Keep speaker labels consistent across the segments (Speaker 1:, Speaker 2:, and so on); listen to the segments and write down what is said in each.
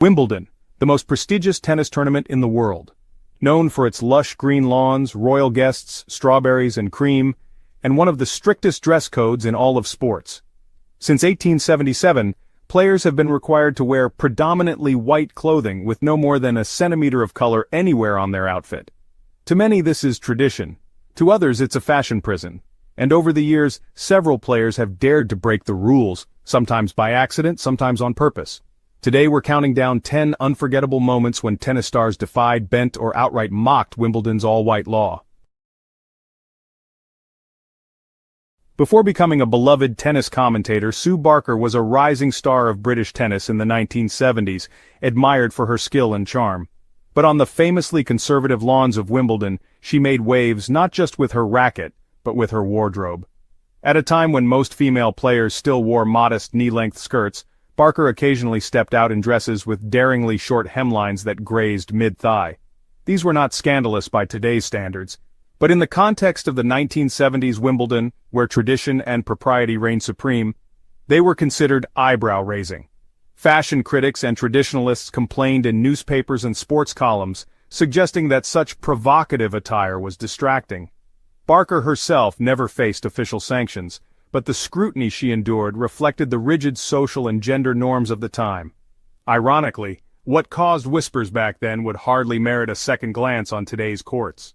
Speaker 1: Wimbledon, the most prestigious tennis tournament in the world. Known for its lush green lawns, royal guests, strawberries and cream, and one of the strictest dress codes in all of sports. Since 1877, players have been required to wear predominantly white clothing with no more than a centimeter of color anywhere on their outfit. To many this is tradition. To others it's a fashion prison. And over the years, several players have dared to break the rules, sometimes by accident, sometimes on purpose. Today we're counting down 10 unforgettable moments when tennis stars defied, bent, or outright mocked Wimbledon's all-white law. Before becoming a beloved tennis commentator, Sue Barker was a rising star of British tennis in the 1970s, admired for her skill and charm. But on the famously conservative lawns of Wimbledon, she made waves not just with her racket, but with her wardrobe. At a time when most female players still wore modest knee-length skirts, Barker occasionally stepped out in dresses with daringly short hemlines that grazed mid-thigh. These were not scandalous by today's standards, but in the context of the 1970s Wimbledon, where tradition and propriety reigned supreme, they were considered eyebrow-raising. Fashion critics and traditionalists complained in newspapers and sports columns, suggesting that such provocative attire was distracting. Barker herself never faced official sanctions, but the scrutiny she endured reflected the rigid social and gender norms of the time. Ironically, what caused whispers back then would hardly merit a second glance on today's courts.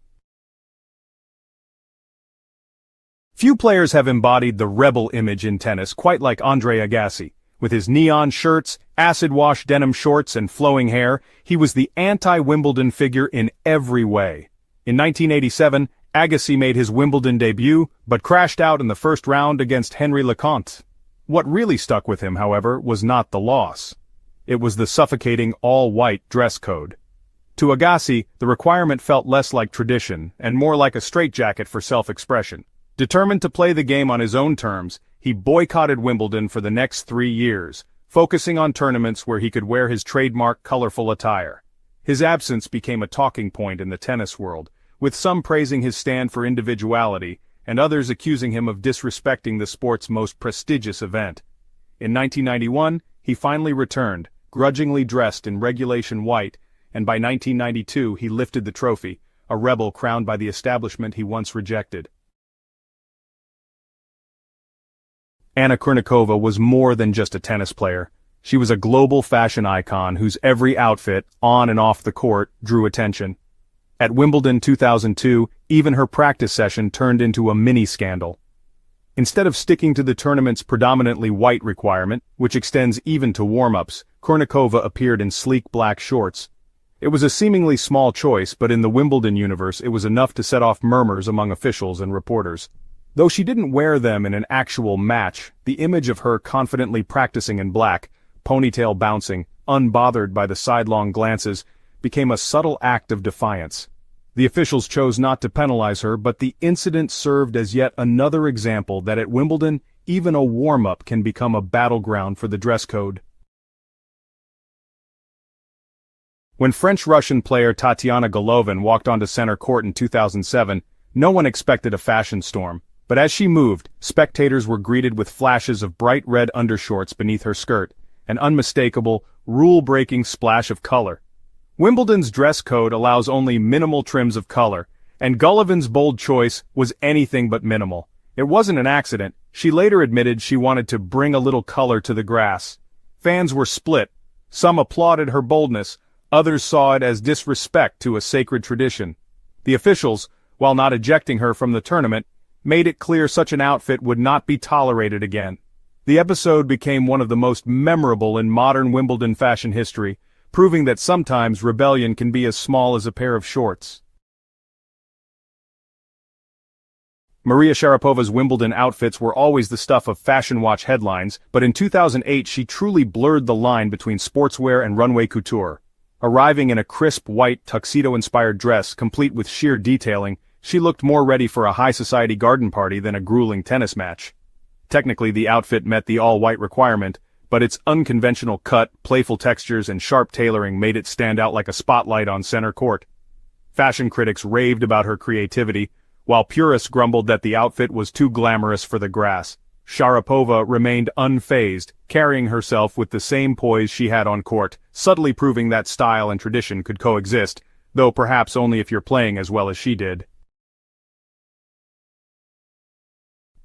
Speaker 1: Few players have embodied the rebel image in tennis quite like Andre Agassi. With his neon shirts, acid-wash denim shorts, and flowing hair, he was the anti-Wimbledon figure in every way. In 1987, Agassi made his Wimbledon debut, but crashed out in the first round against Henri Leconte. What really stuck with him, however, was not the loss. It was the suffocating all-white dress code. To Agassi, the requirement felt less like tradition, and more like a straitjacket for self-expression. Determined to play the game on his own terms, he boycotted Wimbledon for the next 3 years, focusing on tournaments where he could wear his trademark colorful attire. His absence became a talking point in the tennis world, with some praising his stand for individuality, and others accusing him of disrespecting the sport's most prestigious event. In 1991, he finally returned, grudgingly dressed in regulation white, and by 1992 he lifted the trophy, a rebel crowned by the establishment he once rejected. Anna Kernikova was more than just a tennis player. She was a global fashion icon whose every outfit, on and off the court, drew attention. At Wimbledon 2002, even her practice session turned into a mini-scandal. Instead of sticking to the tournament's predominantly white requirement, which extends even to warm-ups, Kernikova appeared in sleek black shorts. It was a seemingly small choice, but in the Wimbledon universe it was enough to set off murmurs among officials and reporters. Though she didn't wear them in an actual match, the image of her confidently practicing in black, ponytail bouncing, unbothered by the sidelong glances, became a subtle act of defiance. The officials chose not to penalize her, but the incident served as yet another example that at Wimbledon, even a warm-up can become a battleground for the dress code. When French-Russian player Tatiana Golovven walked onto center court in 2007, no one expected a fashion storm. But as she moved, spectators were greeted with flashes of bright red undershorts beneath her skirt, an unmistakable, rule-breaking splash of color. Wimbledon's dress code allows only minimal trims of color, and Golovven's bold choice was anything but minimal. It wasn't an accident. She later admitted she wanted to bring a little color to the grass. Fans were split. Some applauded her boldness, others saw it as disrespect to a sacred tradition. The officials, while not ejecting her from the tournament, made it clear such an outfit would not be tolerated again. The episode became one of the most memorable in modern Wimbledon fashion history, proving that sometimes rebellion can be as small as a pair of shorts. Maria Sharapova's Wimbledon outfits were always the stuff of Fashion Watch headlines, but in 2008 she truly blurred the line between sportswear and runway couture. Arriving in a crisp white tuxedo-inspired dress complete with sheer detailing, she looked more ready for a high-society garden party than a grueling tennis match. Technically the outfit met the all-white requirement, but its unconventional cut, playful textures, and sharp tailoring made it stand out like a spotlight on center court. Fashion critics raved about her creativity, while purists grumbled that the outfit was too glamorous for the grass. Sharapova remained unfazed, carrying herself with the same poise she had on court, subtly proving that style and tradition could coexist, though perhaps only if you're playing as well as she did.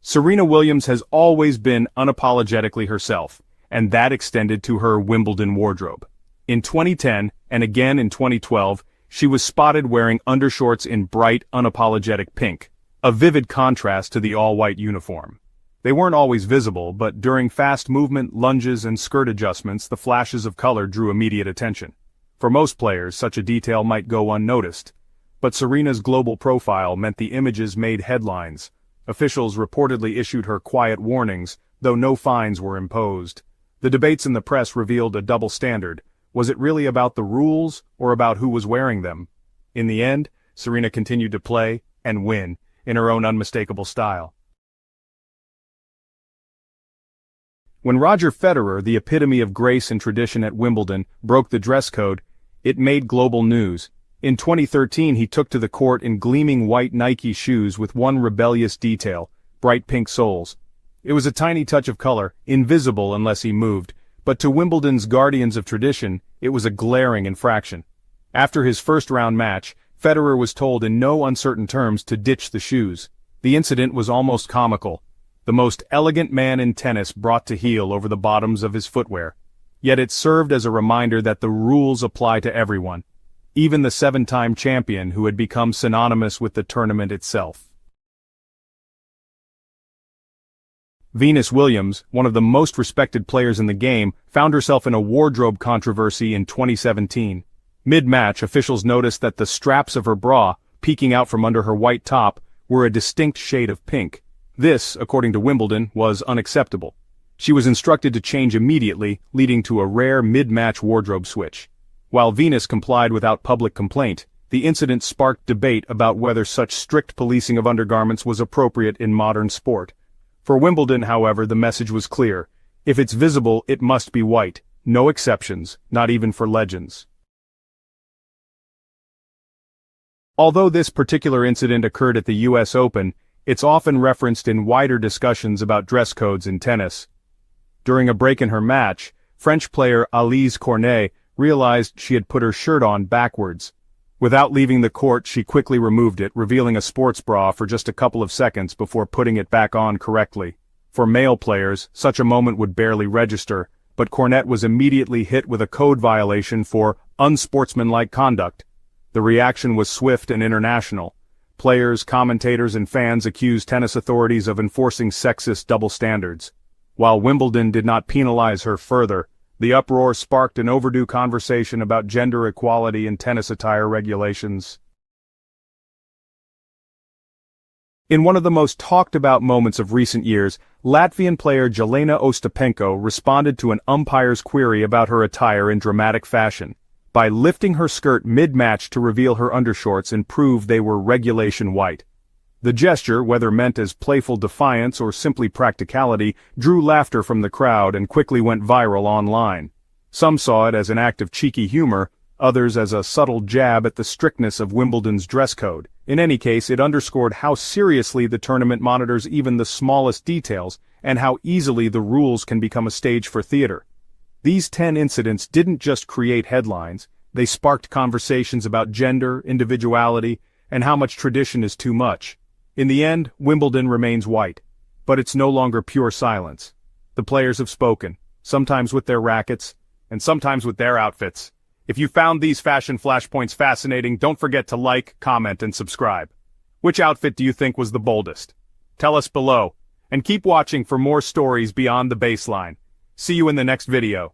Speaker 1: Serena Williams has always been unapologetically herself, and that extended to her Wimbledon wardrobe. In 2010, and again in 2012, she was spotted wearing undershorts in bright, unapologetic pink, a vivid contrast to the all-white uniform. They weren't always visible, but during fast movement, lunges, and skirt adjustments, the flashes of color drew immediate attention. For most players, such a detail might go unnoticed. But Serena's global profile meant the images made headlines. Officials reportedly issued her quiet warnings, though no fines were imposed. The debates in the press revealed a double standard. Was it really about the rules, or about who was wearing them? In the end, Serena continued to play, and win, in her own unmistakable style. When Roger Federer, the epitome of grace and tradition at Wimbledon, broke the dress code, it made global news. In 2013 he took to the court in gleaming white Nike shoes with one rebellious detail, bright pink soles. It was a tiny touch of color, invisible unless he moved, but to Wimbledon's guardians of tradition, it was a glaring infraction. After his first-round match, Federer was told in no uncertain terms to ditch the shoes. The incident was almost comical. The most elegant man in tennis brought to heel over the bottoms of his footwear. Yet it served as a reminder that the rules apply to everyone, even the seven-time champion who had become synonymous with the tournament itself. Venus Williams, one of the most respected players in the game, found herself in a wardrobe controversy in 2017. Mid-match, officials noticed that the straps of her bra, peeking out from under her white top, were a distinct shade of pink. This, according to Wimbledon, was unacceptable. She was instructed to change immediately, leading to a rare mid-match wardrobe switch. While Venus complied without public complaint, the incident sparked debate about whether such strict policing of undergarments was appropriate in modern sport. For Wimbledon, however, the message was clear. If it's visible, it must be white. No exceptions, not even for legends. Although this particular incident occurred at the US Open, it's often referenced in wider discussions about dress codes in tennis. During a break in her match, French player Alizé Cornet realized she had put her shirt on backwards. Without leaving the court, she quickly removed it, revealing a sports bra for just a couple of seconds before putting it back on correctly. For male players, such a moment would barely register, but Cornet was immediately hit with a code violation for unsportsmanlike conduct. The reaction was swift and international. Players, commentators, and fans accused tennis authorities of enforcing sexist double standards. While Wimbledon did not penalize her further, the uproar sparked an overdue conversation about gender equality in tennis attire regulations. In one of the most talked-about moments of recent years, Latvian player Gelena Ostapenko responded to an umpire's query about her attire in dramatic fashion, by lifting her skirt mid-match to reveal her undershorts and prove they were regulation white. The gesture, whether meant as playful defiance or simply practicality, drew laughter from the crowd and quickly went viral online. Some saw it as an act of cheeky humor, others as a subtle jab at the strictness of Wimbledon's dress code. In any case, it underscored how seriously the tournament monitors even the smallest details, and how easily the rules can become a stage for theater. These 10 incidents didn't just create headlines, they sparked conversations about gender, individuality, and how much tradition is too much. In the end, Wimbledon remains white. But it's no longer pure silence. The players have spoken, sometimes with their rackets, and sometimes with their outfits. If you found these fashion flashpoints fascinating, don't forget to like, comment, and subscribe. Which outfit do you think was the boldest? Tell us below, and keep watching for more stories beyond the baseline. See you in the next video.